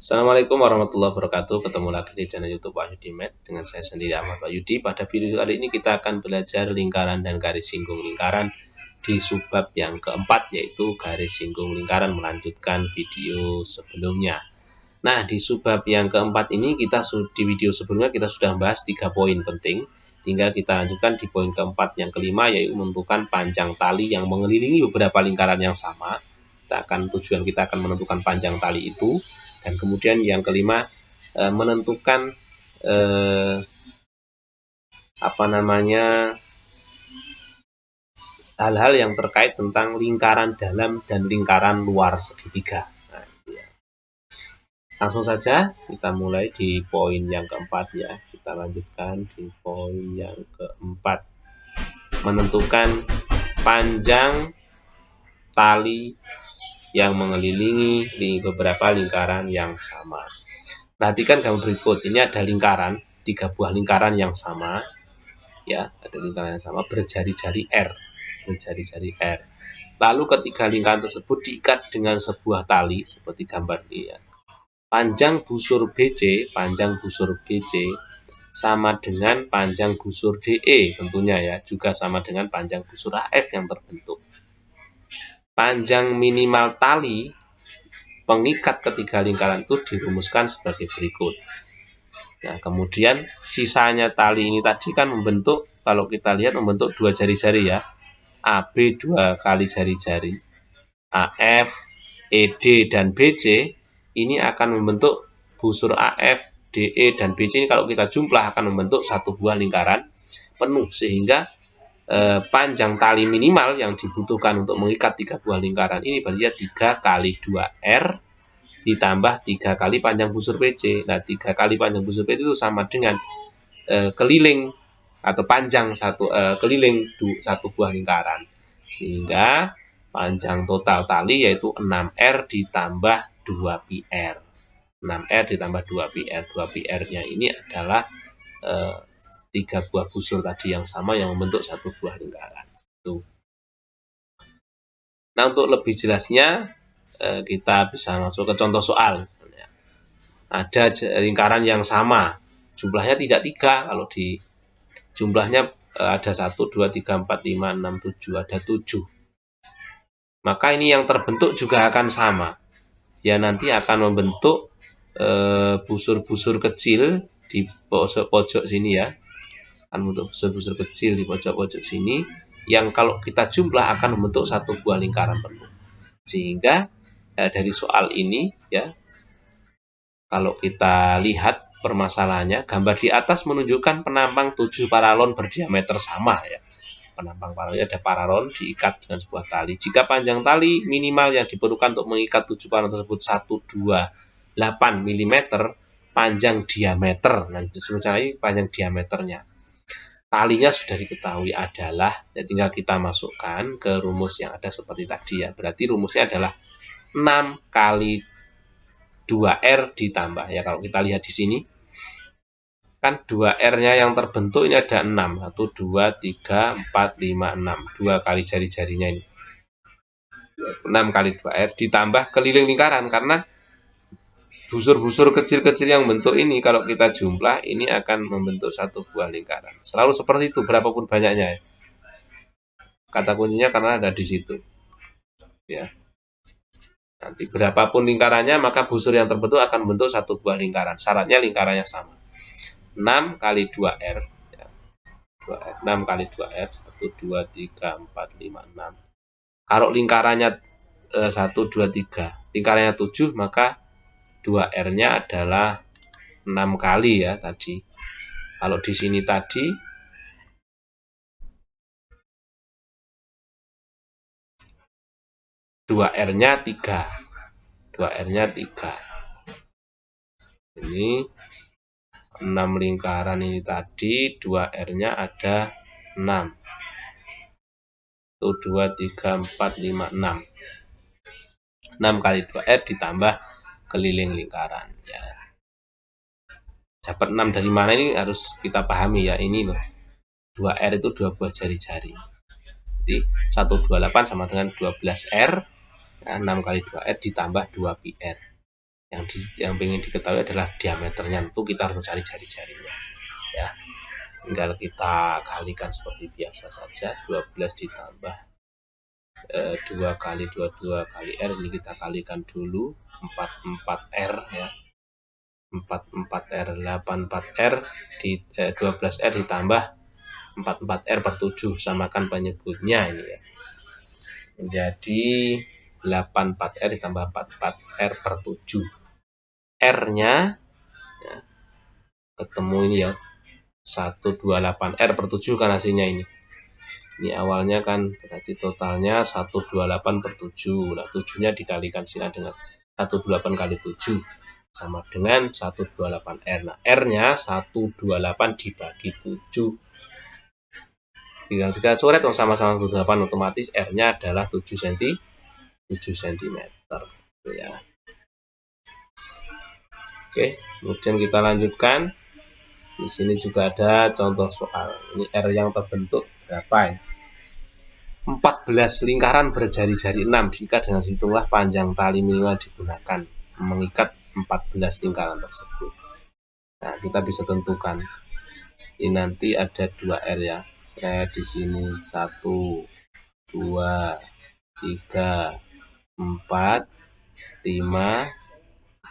Assalamualaikum warahmatullahi wabarakatuh. Ketemu lagi di channel YouTube Wahyudi Math dengan saya sendiri Ahmad Wahyudi. Pada video kali ini kita akan belajar lingkaran dan garis singgung lingkaran di subbab yang keempat, yaitu garis singgung lingkaran, melanjutkan video sebelumnya. Nah, di subbab yang keempat ini di video sebelumnya kita sudah membahas 3 poin penting. Tinggal kita lanjutkan di poin keempat yang kelima, yaitu menentukan panjang tali yang mengelilingi beberapa lingkaran yang sama. Tujuan kita akan menentukan panjang tali itu. Dan kemudian yang kelima, menentukan hal-hal yang terkait tentang lingkaran dalam dan lingkaran luar segitiga. Nah, ya. Langsung saja kita mulai di poin yang keempat ya. Kita lanjutkan di poin yang keempat, menentukan panjang tali yang mengelilingi beberapa lingkaran yang sama. Perhatikan gambar berikut. Ini ada lingkaran, 3 buah lingkaran yang sama. Ya, ada lingkaran yang sama berjari-jari R. Berjari-jari R. Lalu ketiga lingkaran tersebut diikat dengan sebuah tali seperti gambar ini ya. Panjang busur BC sama dengan panjang busur DE tentunya ya, juga sama dengan panjang busur AF yang terbentuk. Panjang minimal tali pengikat ketiga lingkaran itu dirumuskan sebagai berikut. Nah, kemudian sisanya tali ini tadi kan membentuk, kalau kita lihat membentuk 2 jari-jari ya. AB 2 kali jari-jari. AF, ED, dan BC ini akan membentuk busur AF, DE, dan BC ini kalau kita jumlah akan membentuk satu buah lingkaran penuh, sehingga panjang tali minimal yang dibutuhkan untuk mengikat 3 buah lingkaran ini berarti 3 kali 2R ditambah 3 kali panjang busur BC. Nah, 3 kali panjang busur BC itu sama dengan keliling atau panjang keliling satu buah lingkaran. Sehingga panjang total tali yaitu 6R ditambah 2PR. 6R ditambah 2PR. 2PR-nya ini adalah 3 buah busur tadi yang sama yang membentuk satu buah lingkaran. Tuh. Nah, untuk lebih jelasnya kita bisa masuk ke contoh soal. Ada lingkaran yang sama, jumlahnya tidak 3. Kalau di jumlahnya ada 1, 2, 3, 4, 5, 6, 7, ada 7. Maka ini yang terbentuk juga akan sama. Ya, nanti akan membentuk busur-busur kecil di pojok sini ya. Untuk busur-busur kecil di pojok-pojok sini yang kalau kita jumlah akan membentuk satu buah lingkaran penuh. Sehingga dari soal ini ya, kalau kita lihat permasalahannya, gambar di atas menunjukkan penampang 7 paralon berdiameter sama ya. Penampang paralon ada paralon diikat dengan sebuah tali. Jika panjang tali minimal yang diperlukan untuk mengikat 7 paralon tersebut 128 mm, panjang diameter. Nah, disebutkan lagi panjang diameternya. Talinya sudah diketahui adalah, ya tinggal kita masukkan ke rumus yang ada seperti tadi ya. Berarti rumusnya adalah 6 kali 2R ditambah. Ya, kalau kita lihat di sini, kan 2R-nya yang terbentuk ini ada 6. 1, 2, 3, 4, 5, 6. 2 kali jari-jarinya ini. 6 kali 2R ditambah keliling lingkaran, karena busur-busur kecil-kecil yang bentuk ini kalau kita jumlah ini akan membentuk satu buah lingkaran. Selalu seperti itu berapapun banyaknya. Kata kuncinya karena ada di situ. Ya. Nanti berapapun lingkarannya maka busur yang terbentuk akan membentuk satu buah lingkaran. Syaratnya lingkarannya sama. 6 kali 2R. Ya. 2R. 6 kali 2R. 1, 2, 3, 4, 5, 6. Kalau lingkarannya 1, 2, 3. Lingkarannya 7 maka 2R-nya adalah 6 kali ya tadi. Kalau di sini tadi 2R-nya 3. 2R-nya 3. Ini 6 lingkaran ini tadi 2R-nya ada 6. 1, 2, 3, 4, 5, 6. 6 kali 2R ditambah keliling lingkaran ya. Dapat 6 dari mana ini harus kita pahami ya. Ini loh, 2R itu 2 buah jari-jari. Jadi 128 sama dengan 12R. Ya, 6 kali 2R ditambah 2PR. yang ingin diketahui adalah diameternya. Tentu kita harus mencari jari-jarinya ya. Tinggal kita kalikan seperti biasa saja. 12 ditambah 2 kali 22 kali R, ini kita kalikan dulu 44R ya. 44R 84R di 12R ditambah 44R per 7, samakan penyebutnya ini ya. Menjadi 84R ditambah 44R per 7. R-nya ya, ketemu ini ya. 128R per 7 kan hasilnya ini. Ini awalnya kan berarti totalnya 128 per 7. Nah, 7-nya dikalikan sila dengan 128 kali 7 sama dengan 128R. Nah, R-nya 128 dibagi 7. Tinggal kita coret sama-sama 128, otomatis R-nya adalah 7 cm ya. Oke, kemudian kita lanjutkan. Di sini juga ada contoh soal. Ini R yang terbentuk berapa? 14 lingkaran berjari-jari 6 jika dengan hitunglah panjang tali minimal digunakan mengikat 14 lingkaran tersebut. Nah, kita bisa tentukan. Ini nanti ada 2R ya. Saya di sini 1, 2, 3, 4, 5,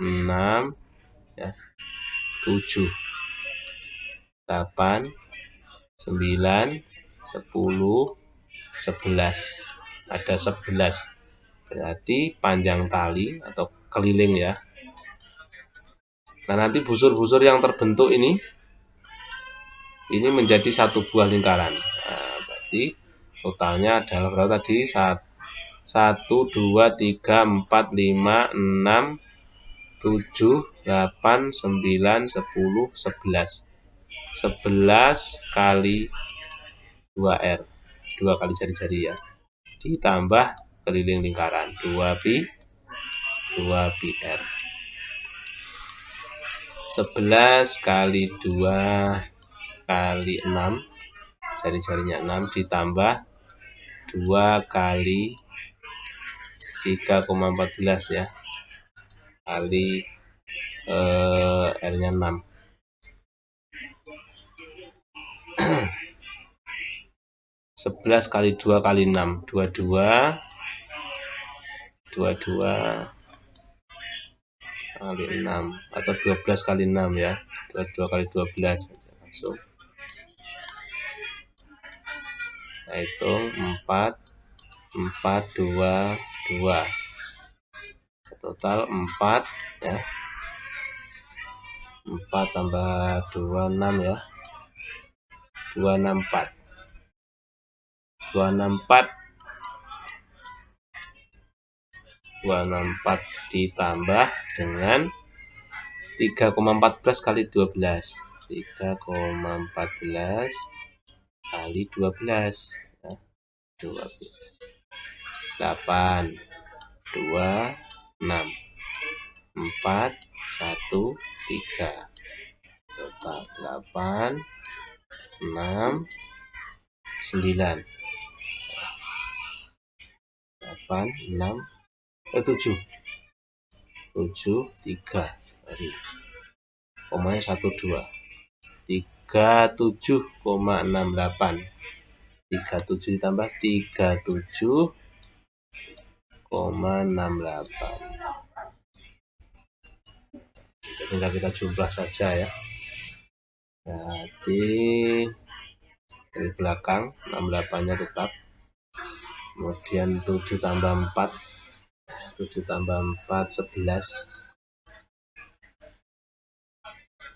6, ya, 7, 8, 9, 10, 11. Ada 11. Berarti panjang tali atau keliling ya. Nah, nanti busur-busur yang terbentuk ini menjadi satu buah lingkaran. Nah, berarti totalnya adalah berapa tadi? 1, 2, 3, 4, 5, 6, 7, 8, 9, 10, 11. 11 kali 2R. 2 kali jari-jari ya. Ditambah keliling lingkaran 2πr. 11 kali 2 kali 6, jari-jarinya 6 ditambah 2 kali 3,14 ya, kali R-nya 6. 11 kali 2 kali 6, 22 kali 6 atau 12 kali 6 ya, 22 kali 12 langsung. Nah, hitung 4, 2, 2. Total 4 ya. 4 tambah 2, 6 ya. 264. 264 ditambah dengan 3,14 kali 12. 3,14 kali 12 ya. 8, 2, 6, 4, 1, 3. Total 8, 6, 9. 8, 6, 7. 7, 3. Komanya 1, 2. 37,68. 37 ditambah 37,68. Tinggal kita jumlah saja ya. Jadi dari belakang 68-nya tetap. Kemudian 7 tambah 4. 7 tambah 4 11.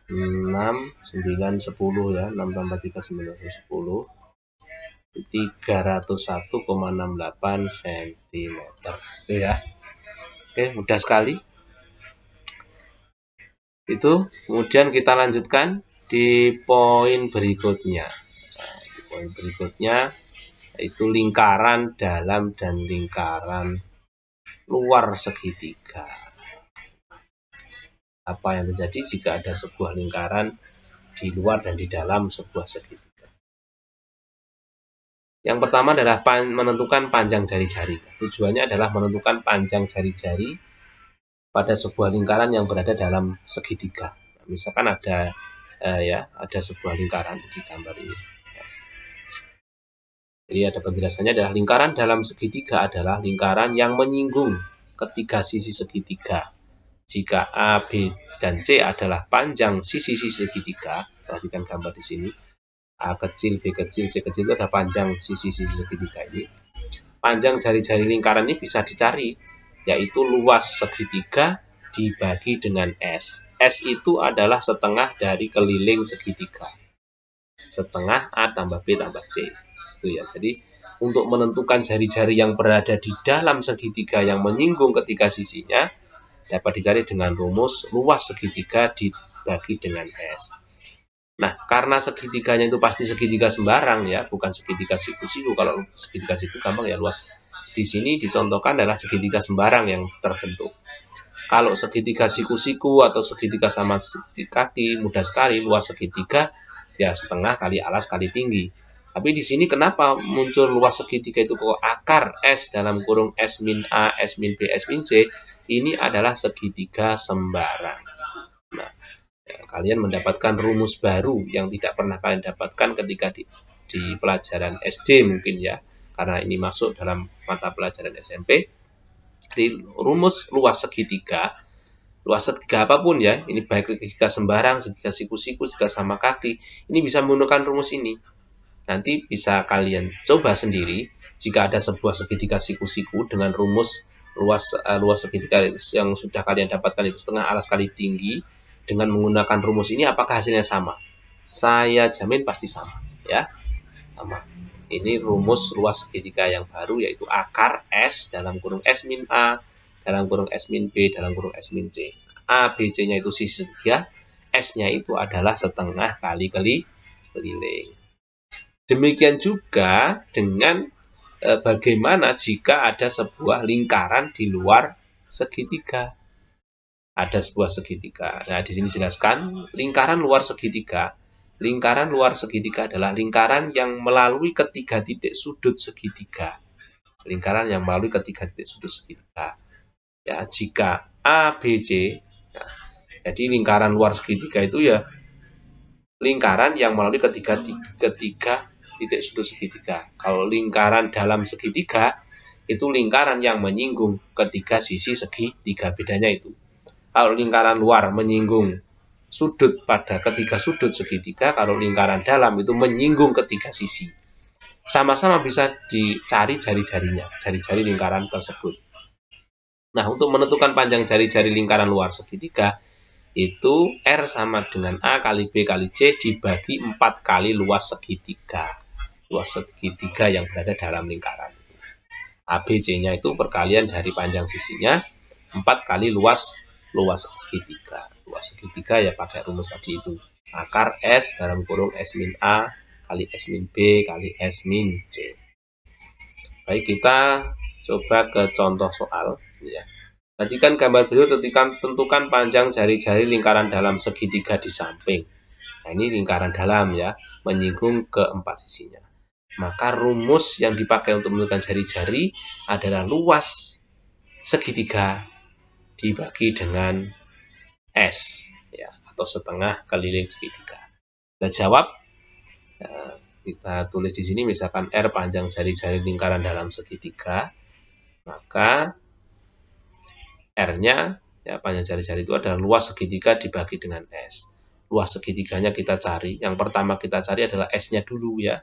6, 9, 10 ya. 6 tambah 3 9, 10. 301,68 cm. Itu ya. Oke, mudah sekali. Itu kemudian kita lanjutkan di poin berikutnya. Nah, di poin berikutnya yaitu lingkaran dalam dan lingkaran luar segitiga. Apa yang terjadi jika ada sebuah lingkaran di luar dan di dalam sebuah segitiga? Yang pertama adalah menentukan panjang jari-jari. Tujuannya adalah menentukan panjang jari-jari pada sebuah lingkaran yang berada dalam segitiga. Misalkan ada ada sebuah lingkaran di gambar ini. Jadi ada penjelasannya adalah lingkaran dalam segitiga adalah lingkaran yang menyinggung ketiga sisi segitiga. Jika A, B, dan C adalah panjang sisi-sisi segitiga, perhatikan gambar di sini. A kecil, B kecil, C kecil itu ada panjang sisi-sisi segitiga ini. Panjang jari-jari lingkaran ini bisa dicari, yaitu luas segitiga dibagi dengan S. S itu adalah setengah dari keliling segitiga. Setengah A tambah B tambah C. Itu ya. Jadi untuk menentukan jari-jari yang berada di dalam segitiga yang menyinggung ketiga sisinya dapat dicari dengan rumus luas segitiga dibagi dengan S. Nah, karena segitiganya itu pasti segitiga sembarang ya, bukan segitiga siku-siku. Kalau segitiga siku gampang ya luas. Di sini dicontohkan adalah segitiga sembarang yang terbentuk. Kalau segitiga siku-siku atau segitiga sama kaki mudah sekali, luas segitiga ya setengah kali alas kali tinggi. Tapi di sini kenapa muncul luas segitiga itu kok akar S dalam kurung S min A, S min B, S min C ini adalah segitiga sembarang. Nah, kalian mendapatkan rumus baru yang tidak pernah kalian dapatkan ketika di pelajaran SD mungkin ya, karena ini masuk dalam mata pelajaran SMP. Di rumus luas segitiga apapun ya, ini baik segitiga sembarang, segitiga siku-siku, segitiga sama kaki, ini bisa menggunakan rumus ini. Nanti bisa kalian coba sendiri jika ada sebuah segitiga siku-siku dengan rumus luas segitiga yang sudah kalian dapatkan itu setengah alas kali tinggi. Dengan menggunakan rumus ini apakah hasilnya sama? Saya jamin pasti sama ya. Sama. Ini rumus luas segitiga yang baru yaitu akar S dalam kurung S min A dalam kurung S min B dalam kurung S min C. A, B, C-nya itu sisi segitiga, S-nya itu adalah setengah kali keliling. Demikian juga dengan bagaimana jika ada sebuah lingkaran di luar segitiga. Ada sebuah segitiga. Nah, di sini jelaskan lingkaran luar segitiga. Lingkaran luar segitiga adalah lingkaran yang melalui ketiga titik sudut segitiga. Lingkaran yang melalui ketiga titik sudut segitiga. Ya, jika A, B, C, nah, jadi lingkaran luar segitiga itu ya lingkaran yang melalui ketiga titik sudut segitiga. Kalau lingkaran dalam segitiga itu lingkaran yang menyinggung ketiga sisi segitiga, bedanya itu. Kalau lingkaran luar menyinggung sudut pada ketiga sudut segitiga, kalau lingkaran dalam itu menyinggung ketiga sisi. Sama-sama bisa dicari jari-jarinya, jari-jari lingkaran tersebut. Nah, untuk menentukan panjang jari-jari lingkaran luar segitiga, itu R sama dengan A kali B kali C dibagi 4 kali luas segitiga. Luas segitiga yang berada dalam lingkaran. A, B, C-nya itu perkalian dari panjang sisinya, 4 kali luas segitiga. Luas segitiga ya pakai rumus tadi itu. Akar S dalam kurung S min A kali S min B kali S min C. Baik, kita coba ke contoh soal. Ya. Perhatikan gambar berikut, tentukan panjang jari-jari lingkaran dalam segitiga di samping. Nah, ini lingkaran dalam ya, menyinggung ke 4 sisinya. Maka rumus yang dipakai untuk menentukan jari-jari adalah luas segitiga dibagi dengan S ya, atau setengah keliling segitiga. Kita jawab, kita tulis di sini misalkan R panjang jari-jari lingkaran dalam segitiga, maka R-nya ya panjang jari-jari itu adalah luas segitiga dibagi dengan S. Luas segitiganya kita cari. Yang pertama kita cari adalah S-nya dulu ya.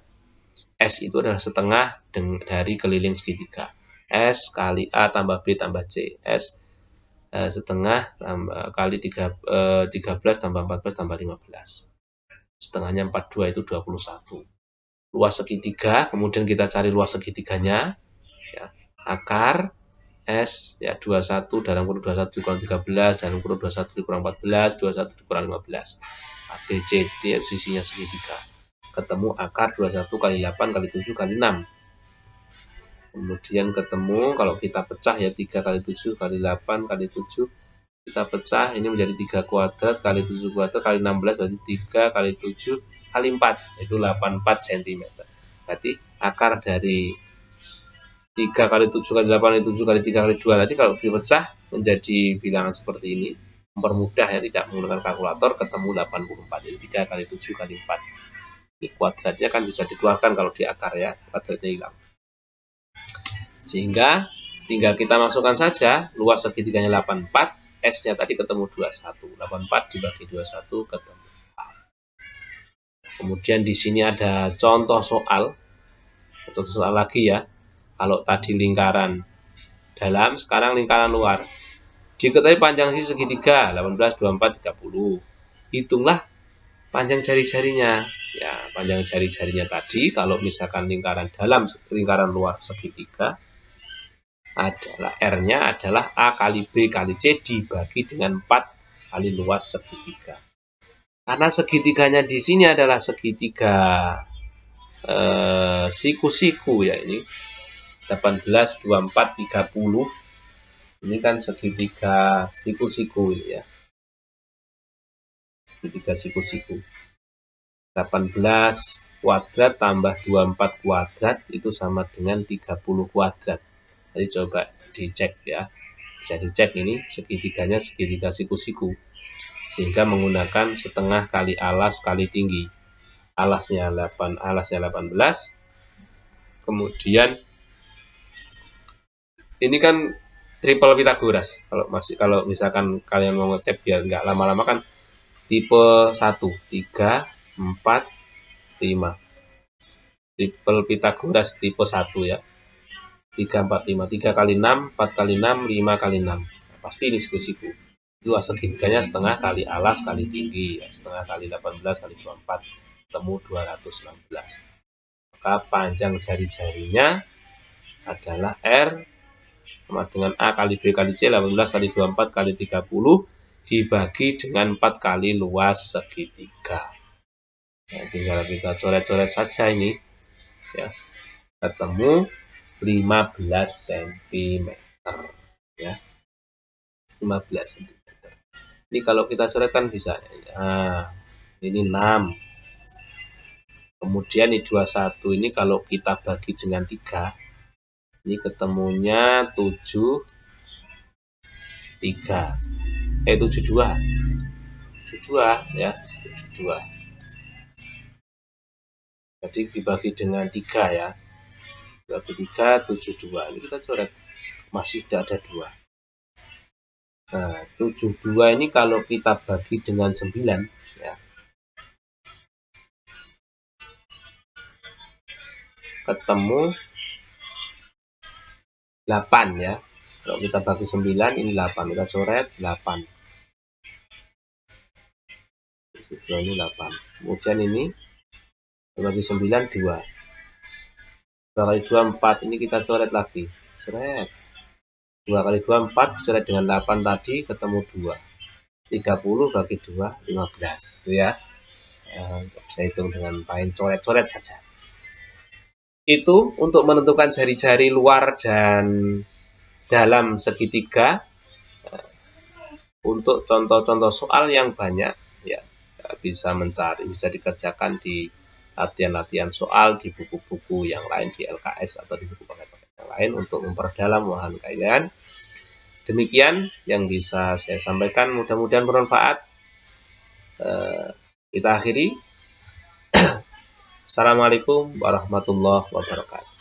S itu adalah setengah dari keliling segitiga. S kali A tambah B tambah C. S setengah kali 13 tambah 14 tambah 15. Setengahnya 42 itu 21. Luas segitiga, kemudian kita cari luas segitiganya. Ya, akar S ya 21 dalam kurung 21 dikurang 13 dalam kurung 21 dikurang 14, 21 dikurang 15. A, B, C itu sisinya segitiga. Ketemu akar 21 kali 8 kali 7 kali 6. Kemudian ketemu kalau kita pecah ya 3 kali 7 kali 8 kali 7 kita pecah ini menjadi 3 kuadrat kali 7 kuadrat kali 16 berarti 3 kali 7 kali 4 itu 84 cm. Berarti akar dari 3 kali 7 kali 8 kali 7 kali 3 kali 2 nanti kalau dipecah menjadi bilangan seperti ini, mempermudah ya, tidak menggunakan kalkulator, ketemu 84. Jadi 3 kali 7 kali 4. Ini kuadratnya kan bisa dikeluarkan kalau di akar ya, kuadratnya hilang. Sehingga tinggal kita masukkan saja luas segitiganya 84, S-nya tadi ketemu 21. 84 dibagi 21 ketemu 4. Kemudian di sini ada contoh soal lagi ya. Kalau tadi lingkaran dalam, sekarang lingkaran luar. Diketahui panjang sisi segitiga 18, 24, 30. Hitunglah panjang jari-jarinya. Ya, panjang jari-jarinya tadi kalau misalkan lingkaran dalam, lingkaran luar segitiga adalah R-nya adalah A kali B kali C dibagi dengan 4 kali luas segitiga. Karena segitiganya di sini adalah segitiga siku-siku ya, ini 18, 24, 30. Ini kan segitiga siku-siku ini ya. Segitiga siku-siku. 18 kuadrat tambah 24 kuadrat itu sama dengan 30 kuadrat. Jadi coba dicek ya. Bisa dicek ini segitiganya segitiga siku-siku. Sehingga menggunakan setengah kali alas kali tinggi. Alasnya 18. Kemudian ini kan triple Pitagoras. Kalau misalkan kalian mau ngecek biar nggak lama-lama kan tipe 1, 3, 4, 5. Triple Pitagoras tipe 1 ya. 3, 4, 5. 3 kali 6, 4 kali 6, 5 kali 6. Nah, pasti ini siku-siku. Itu segitiganya setengah kali alas kali tinggi. Ya. Setengah kali 18 kali 24. Ketemu 216. Maka panjang jari-jarinya adalah R sama dengan A kali B kali C 18 kali 24 kali 30 dibagi dengan 4 kali luas segitiga. Nah, tinggal kita coret-coret saja ini ya. Ketemu 15 cm ya. 15 cm. Ini kalau kita coret kan bisa. Nah, ini 6. Kemudian ini 21. Ini kalau kita bagi dengan 3, ini ketemunya 73. 72. 72 ya, 72. Jadi dibagi dengan 3 ya. Bagi 3, 72. Ini kita coret. Masih tidak ada 2. Nah, 72 ini kalau kita bagi dengan 9 ya. Ketemu 8 ya. Kalau kita bagi 9 ini 8. Kita coret 8. Ini 8. Kemudian ini bagi 9 2. 2 kali 2 4. Ini kita coret lagi. Seret. 2 kali 2 4 coret dengan 8 tadi ketemu 2. 30 bagi 2 15. Itu ya. Bisa hitung dengan main coret-coret saja. Itu untuk menentukan jari-jari luar dan dalam segitiga. Untuk contoh-contoh soal yang banyak ya, bisa dikerjakan di latihan-latihan soal di buku-buku yang lain, di LKS atau di buku paket-paket yang lain untuk memperdalam pemahaman kalian. Demikian yang bisa saya sampaikan, mudah-mudahan bermanfaat. Kita akhiri. Assalamualaikum warahmatullahi wabarakatuh.